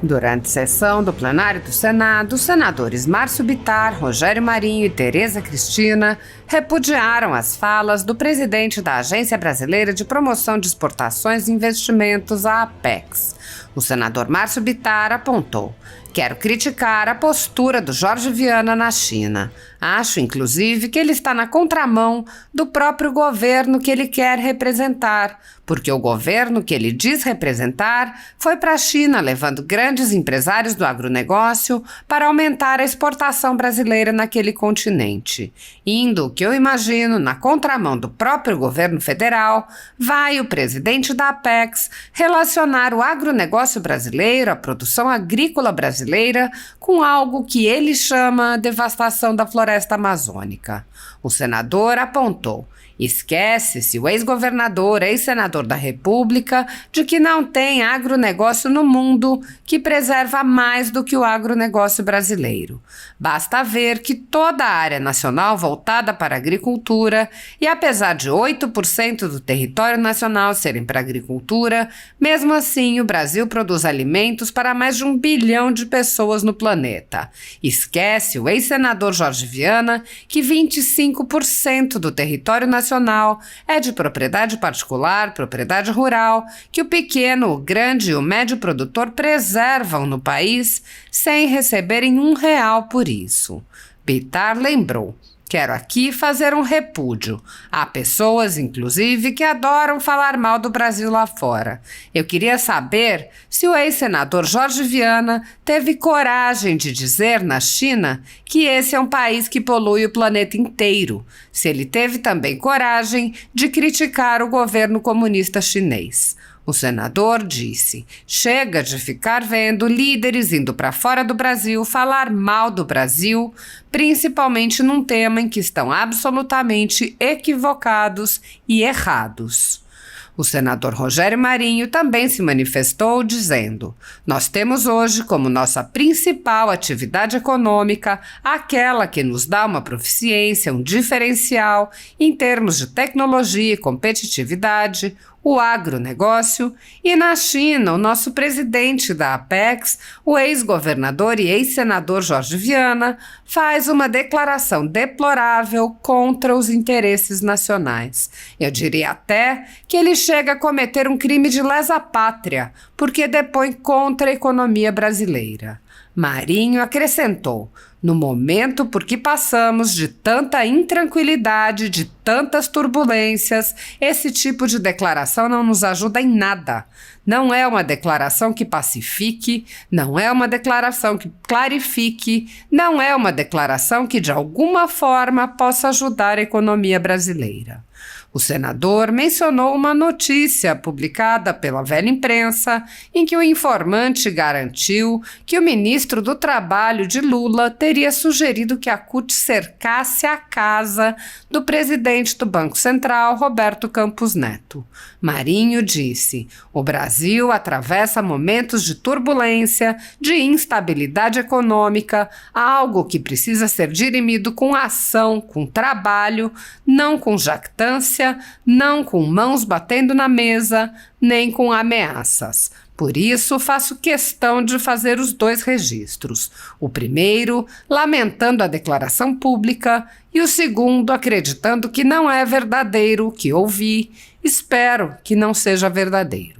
Durante sessão do plenário do Senado, os senadores Márcio Bittar, Rogério Marinho e Tereza Cristina repudiaram as falas do presidente da Agência Brasileira de Promoção de Exportações e Investimentos, a Apex. O senador Márcio Bittar apontou: "Quero criticar a postura do Jorge Viana na China. Acho, inclusive, que ele está na contramão do próprio governo que ele quer representar, porque o governo que ele diz representar foi para a China levando grandes empresários do agronegócio para aumentar a exportação brasileira naquele continente. Indo, o que eu imagino, na contramão do próprio governo federal, vai o presidente da Apex relacionar o agronegócio brasileiro, a produção agrícola brasileira, com algo que ele chama devastação da floresta amazônica." O senador apontou: "Esquece-se o ex-governador, ex-senador da República, de que não tem agronegócio no mundo que preserva mais do que o agronegócio brasileiro. Basta ver que toda a área nacional voltada para a agricultura, e apesar de 8% do território nacional serem para a agricultura, mesmo assim o Brasil produz alimentos para mais de 1 bilhão de pessoas no planeta. Esquece o ex-senador Jorge Viana que 25% do território nacional é de propriedade particular, propriedade rural, que o pequeno, o grande e o médio produtor preservam no país sem receberem R$1 por isso." Bittar lembrou: "Quero aqui fazer um repúdio. Há pessoas, inclusive, que adoram falar mal do Brasil lá fora. Eu queria saber se o ex-senador Jorge Viana teve coragem de dizer na China que esse é um país que polui o planeta inteiro. Se ele teve também coragem de criticar o governo comunista chinês." O senador disse: "Chega de ficar vendo líderes indo para fora do Brasil falar mal do Brasil, principalmente num tema em que estão absolutamente equivocados e errados." O senador Rogério Marinho também se manifestou dizendo: "Nós temos hoje como nossa principal atividade econômica aquela que nos dá uma proficiência, um diferencial em termos de tecnologia e competitividade, o agronegócio, e na China, o nosso presidente da Apex, o ex-governador e ex-senador Jorge Viana, faz uma declaração deplorável contra os interesses nacionais. Eu diria até que ele chega a cometer um crime de lesa pátria, porque depõe contra a economia brasileira." Marinho acrescentou: "No momento por que passamos de tanta intranquilidade, de tantas turbulências, esse tipo de declaração não nos ajuda em nada. Não é uma declaração que pacifique, não é uma declaração que clarifique, não é uma declaração que de alguma forma possa ajudar a economia brasileira." O senador mencionou uma notícia publicada pela velha imprensa em que o informante garantiu que o ministro do Trabalho de Lula teria sugerido que a CUT cercasse a casa do presidente do Banco Central, Roberto Campos Neto. Marinho disse: "O Brasil atravessa momentos de turbulência, de instabilidade econômica, algo que precisa ser dirimido com ação, com trabalho, não com jactância, não com mãos batendo na mesa, nem com ameaças. Por isso, faço questão de fazer os 2 registros. O primeiro, lamentando a declaração pública, e o segundo, acreditando que não é verdadeiro o que ouvi. Espero que não seja verdadeiro."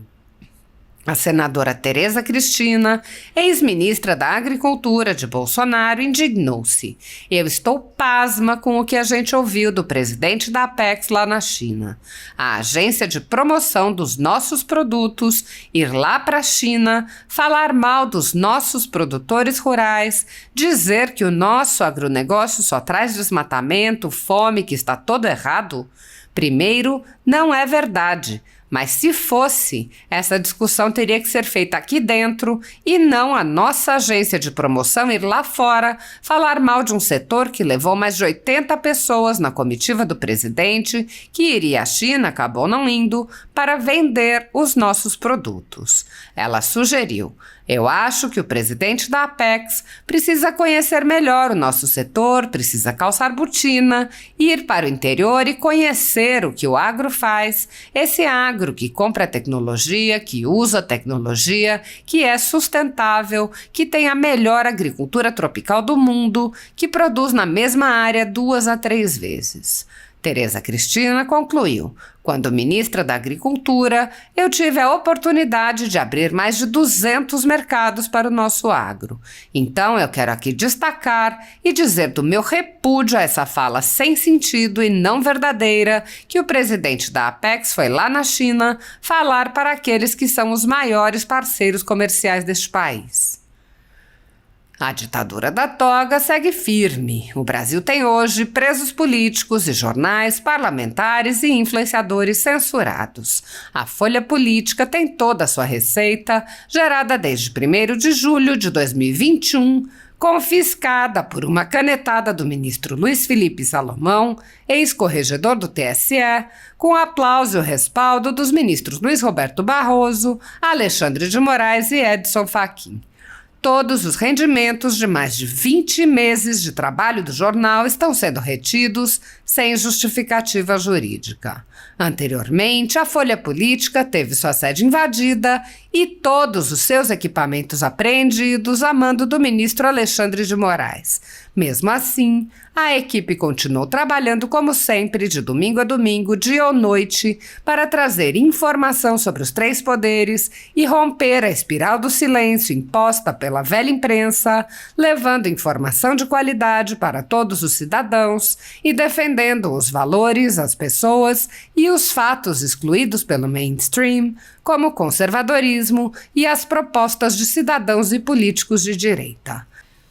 A senadora Tereza Cristina, ex-ministra da Agricultura de Bolsonaro, indignou-se: "Eu estou pasma com o que a gente ouviu do presidente da Apex lá na China. A agência de promoção dos nossos produtos ir lá para a China, falar mal dos nossos produtores rurais, dizer que o nosso agronegócio só traz desmatamento, fome, que está todo errado. Primeiro, não é verdade. Mas se fosse, essa discussão teria que ser feita aqui dentro e não a nossa agência de promoção ir lá fora falar mal de um setor que levou mais de 80 pessoas na comitiva do presidente, que iria à China, acabou não indo, para vender os nossos produtos." Ela sugeriu: "Eu acho que o presidente da Apex precisa conhecer melhor o nosso setor, precisa calçar botina, ir para o interior e conhecer o que o agro faz, esse agro agro que compra tecnologia, que usa tecnologia, que é sustentável, que tem a melhor agricultura tropical do mundo, que produz na mesma área 2 a 3 vezes. Tereza Cristina concluiu: quando ministra da Agricultura, eu tive a oportunidade de abrir mais de 200 mercados para o nosso agro. Então eu quero aqui destacar e dizer do meu repúdio a essa fala sem sentido e não verdadeira que o presidente da Apex foi lá na China falar para aqueles que são os maiores parceiros comerciais deste país. A ditadura da toga segue firme. O Brasil tem hoje presos políticos e jornais, parlamentares e influenciadores censurados. A Folha Política tem toda a sua receita, gerada desde 1º de julho de 2021, confiscada por uma canetada do ministro Luiz Felipe Salomão, ex-corregedor do TSE, com aplauso e o respaldo dos ministros Luiz Roberto Barroso, Alexandre de Moraes e Edson Fachin. Todos os rendimentos de mais de 20 meses de trabalho do jornal estão sendo retidos sem justificativa jurídica. Anteriormente, a Folha Política teve sua sede invadida e todos os seus equipamentos apreendidos a mando do ministro Alexandre de Moraes. Mesmo assim, a equipe continuou trabalhando como sempre, de domingo a domingo, dia ou noite, para trazer informação sobre os 3 poderes e romper a espiral do silêncio imposta pela velha imprensa, levando informação de qualidade para todos os cidadãos e defendendo os valores, as pessoas e os fatos excluídos pelo mainstream, como o conservadorismo e as propostas de cidadãos e políticos de direita.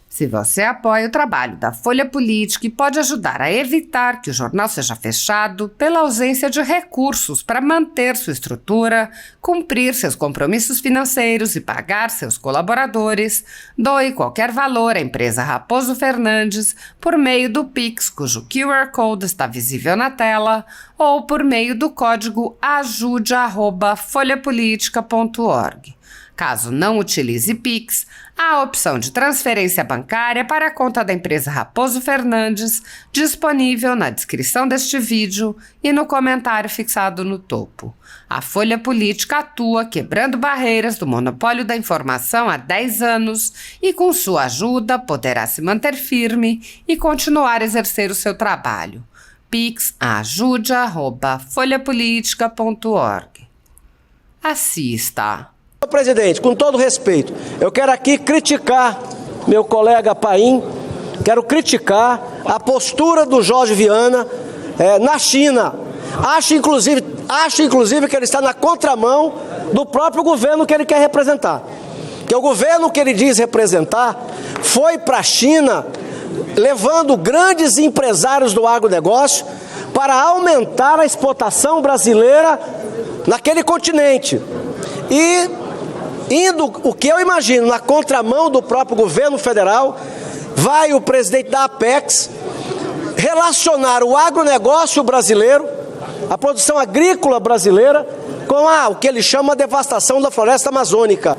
Se você apoia o trabalho da Folha Política e pode ajudar a evitar que o jornal seja fechado pela ausência de recursos para manter sua estrutura, cumprir seus compromissos financeiros e pagar seus colaboradores, doe qualquer valor à empresa Raposo Fernandes por meio do Pix, cujo QR Code está visível na tela, ou por meio do código ajude@folhapolitica.org. Caso não utilize Pix, há a opção de transferência bancária para a conta da empresa Raposo Fernandes, disponível na descrição deste vídeo e no comentário fixado no topo. A Folha Política atua quebrando barreiras do monopólio da informação há 10 anos e, com sua ajuda, poderá se manter firme e continuar a exercer o seu trabalho. Pix ajude@folhapolitica.org. Assista. Presidente, com todo respeito, eu quero aqui criticar meu colega Paim, quero criticar a postura do Jorge Viana na China. Acho inclusive que ele está na contramão do próprio governo que ele quer representar. Que o governo que ele diz representar foi para a China levando grandes empresários do agronegócio para aumentar a exportação brasileira naquele continente. E indo, o que eu imagino, na contramão do próprio governo federal, vai o presidente da Apex relacionar o agronegócio brasileiro, a produção agrícola brasileira, com o que ele chama de devastação da floresta amazônica.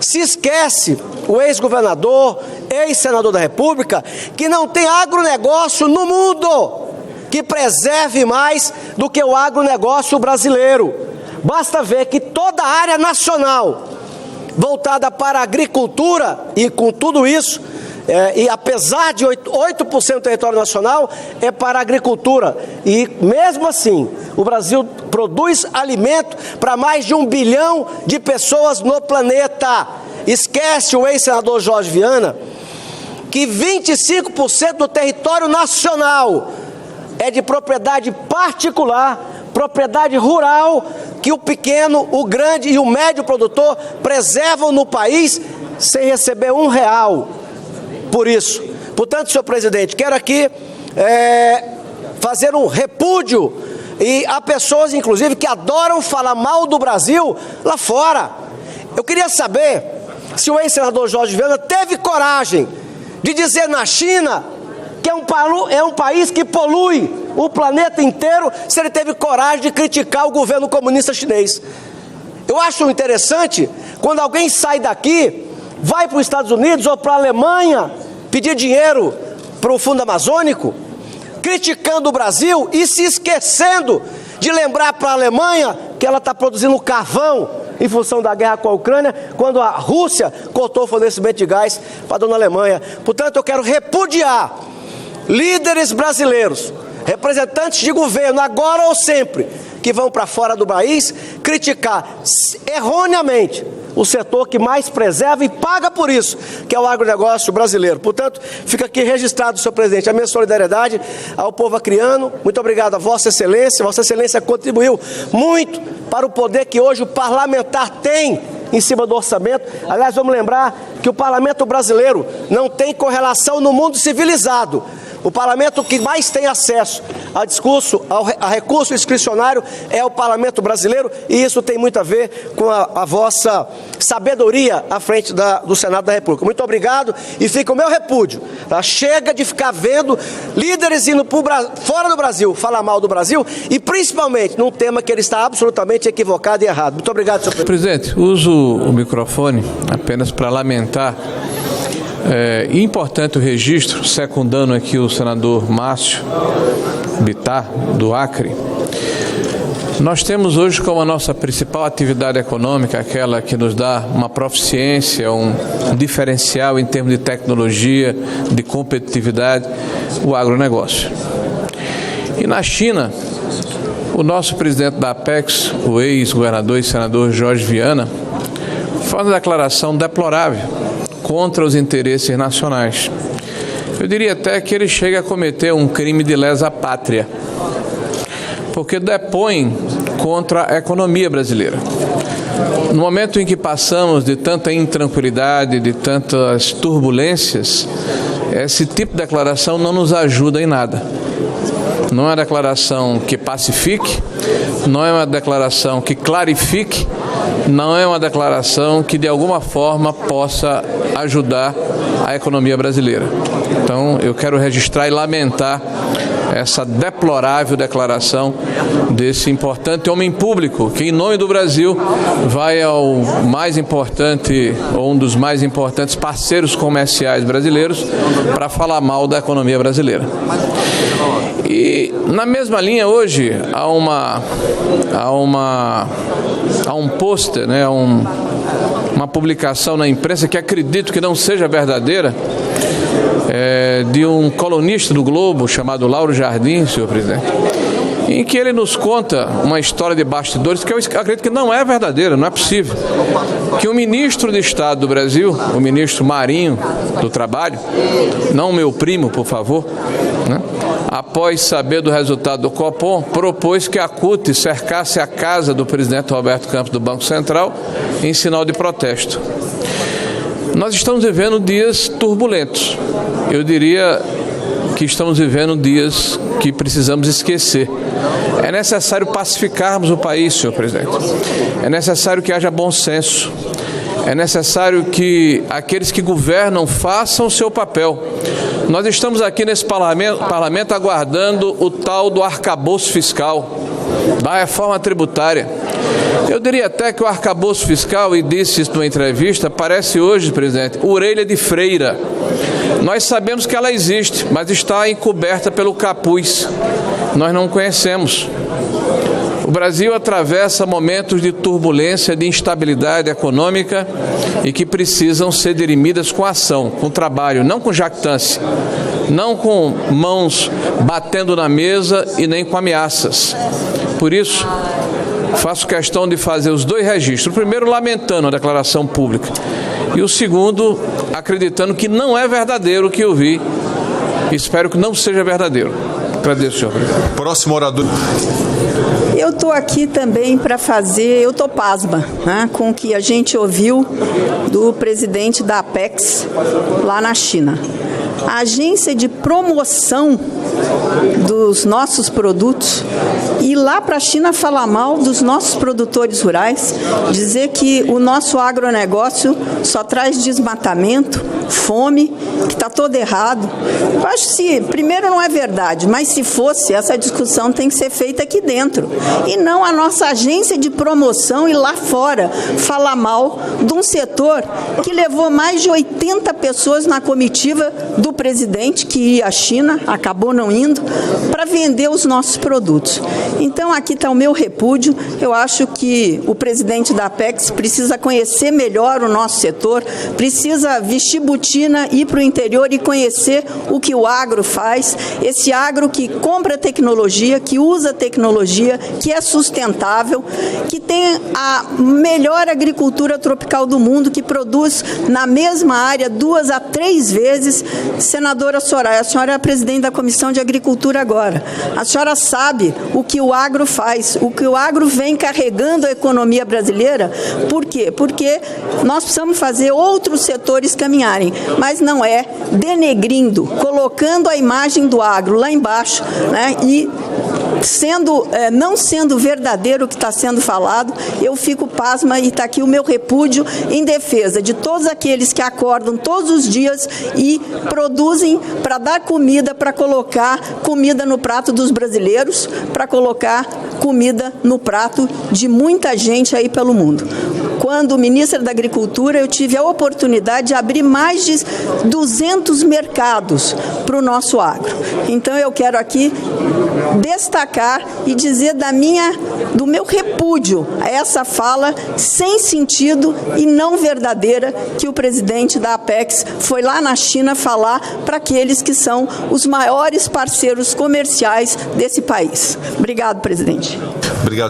Se esquece o ex-governador, ex-senador da República, que não tem agronegócio no mundo que preserve mais do que o agronegócio brasileiro. Basta ver que toda a área nacional voltada para a agricultura, e com tudo isso, e apesar de 8% do território nacional, é para a agricultura. E mesmo assim, o Brasil produz alimento para mais de 1 bilhão de pessoas no planeta. Esquece o ex-senador Jorge Viana que 25% do território nacional é de propriedade particular, propriedade rural, que o pequeno, o grande e o médio produtor preservam no país sem receber R$1 por isso. Portanto, senhor presidente, quero aqui fazer um repúdio, e há pessoas, inclusive, que adoram falar mal do Brasil lá fora. Eu queria saber se o ex-senador Jorge Viana teve coragem de dizer na China que é um país que polui o planeta inteiro, se ele teve coragem de criticar o governo comunista chinês. Eu acho interessante quando alguém sai daqui, vai para os Estados Unidos ou para a Alemanha pedir dinheiro para o Fundo Amazônico, criticando o Brasil e se esquecendo de lembrar para a Alemanha que ela está produzindo carvão em função da guerra com a Ucrânia, quando a Rússia cortou o fornecimento de gás para a dona Alemanha. Portanto, eu quero repudiar líderes brasileiros, representantes de governo, agora ou sempre, que vão para fora do país criticar erroneamente o setor que mais preserva e paga por isso, que é o agronegócio brasileiro. Portanto, fica aqui registrado, senhor presidente, a minha solidariedade ao povo acreano. Muito obrigado a Vossa Excelência. Vossa Excelência contribuiu muito para o poder que hoje o parlamentar tem em cima do orçamento. Aliás, vamos lembrar que o parlamento brasileiro não tem correlação no mundo civilizado. O parlamento que mais tem acesso a discurso, a recurso discricionário é o parlamento brasileiro, e isso tem muito a ver com a vossa sabedoria à frente do Senado da República. Muito obrigado, e fica o meu repúdio. Tá? Chega de ficar vendo líderes indo fora do Brasil falar mal do Brasil, e principalmente num tema que ele está absolutamente equivocado e errado. Muito obrigado, senhor presidente. Presidente, uso o microfone apenas para lamentar. Importante o registro, secundando aqui o senador Márcio Bittar, do Acre. Nós temos hoje como a nossa principal atividade econômica, aquela que nos dá uma proficiência, um diferencial em termos de tecnologia, de competitividade, o agronegócio. E na China, o nosso presidente da Apex, o ex-governador e senador Jorge Viana, faz uma declaração deplorável contra os interesses nacionais. Eu diria até que ele chega a cometer um crime de lesa pátria, porque depõe contra a economia brasileira. No momento em que passamos de tanta intranquilidade, de tantas turbulências, esse tipo de declaração não nos ajuda em nada. Não é uma declaração que pacifique, não é uma declaração que clarifique, não é uma declaração que de alguma forma possa ajudar a economia brasileira. Então, eu quero registrar e lamentar essa deplorável declaração desse importante homem público, que em nome do Brasil vai ao mais importante, ou um dos mais importantes parceiros comerciais brasileiros, para falar mal da economia brasileira. E na mesma linha hoje há um pôster, né, uma publicação na imprensa que acredito que não seja verdadeira, de um colunista do Globo chamado Lauro Jardim, senhor presidente, em que ele nos conta uma história de bastidores que eu acredito que não é verdadeira, não é possível. Que o ministro de Estado do Brasil, o ministro Marinho do Trabalho, não o meu primo, por favor, né, após saber do resultado do Copom, propôs que a CUT cercasse a casa do presidente Roberto Campos do Banco Central em sinal de protesto. Nós estamos vivendo dias turbulentos. Eu diria que estamos vivendo dias que precisamos esquecer. É necessário pacificarmos o país, senhor presidente. É necessário que haja bom senso. É necessário que aqueles que governam façam o seu papel. Nós estamos aqui nesse parlamento aguardando o tal do arcabouço fiscal, da reforma tributária. Eu diria até que o arcabouço fiscal, e disse isso numa entrevista, parece hoje, presidente, orelha de freira. Nós sabemos que ela existe, mas está encoberta pelo capuz. Nós não conhecemos. O Brasil atravessa momentos de turbulência, de instabilidade econômica e que precisam ser dirimidas com ação, com trabalho, não com jactância, não com mãos batendo na mesa e nem com ameaças. Por isso, faço questão de fazer os dois registros. O primeiro, lamentando a declaração pública, e o segundo, acreditando que não é verdadeiro o que eu vi. Espero que não seja verdadeiro. Agradeço, senhor presidente. Próximo orador. Eu estou aqui também para fazer, eu estou pasma, né, com o que a gente ouviu do presidente da Apex lá na China. A agência de promoção dos nossos produtos, ir lá para a China falar mal dos nossos produtores rurais, dizer que o nosso agronegócio só traz desmatamento, fome, que está todo errado. Eu acho que, primeiro, não é verdade, mas se fosse, essa discussão tem que ser feita aqui dentro. E não a nossa agência de promoção ir lá fora falar mal de um setor que levou mais de 80 pessoas na comitiva do do presidente, que ia à China, acabou não indo, para vender os nossos produtos. Então, aqui está o meu repúdio. Eu acho que o presidente da Apex precisa conhecer melhor o nosso setor, precisa vestir botina, ir para o interior e conhecer o que o agro faz, esse agro que compra tecnologia, que usa tecnologia, que é sustentável, que tem a melhor agricultura tropical do mundo, que produz na mesma área 2 a 3 vezes. Senadora Soraya, a senhora é a presidente da Comissão de Agricultura agora. A senhora sabe o que o agro faz, o que o agro vem carregando a economia brasileira. Por quê? Porque nós precisamos fazer outros setores caminharem, mas não é denegrindo, colocando a imagem do agro lá embaixo, né, e não sendo verdadeiro o que está sendo falado. Eu fico pasma e está aqui o meu repúdio em defesa de todos aqueles que acordam todos os dias e produzem para dar comida, para colocar comida no prato dos brasileiros, para colocar comida no prato de muita gente aí pelo mundo. Quando ministra da Agricultura, eu tive a oportunidade de abrir mais de 200 mercados para o nosso agro. Então, eu quero aqui destacar e dizer do meu repúdio a essa fala sem sentido e não verdadeira que o presidente da Apex foi lá na China falar para aqueles que são os maiores parceiros comerciais desse país. Obrigado, presidente. Obrigado.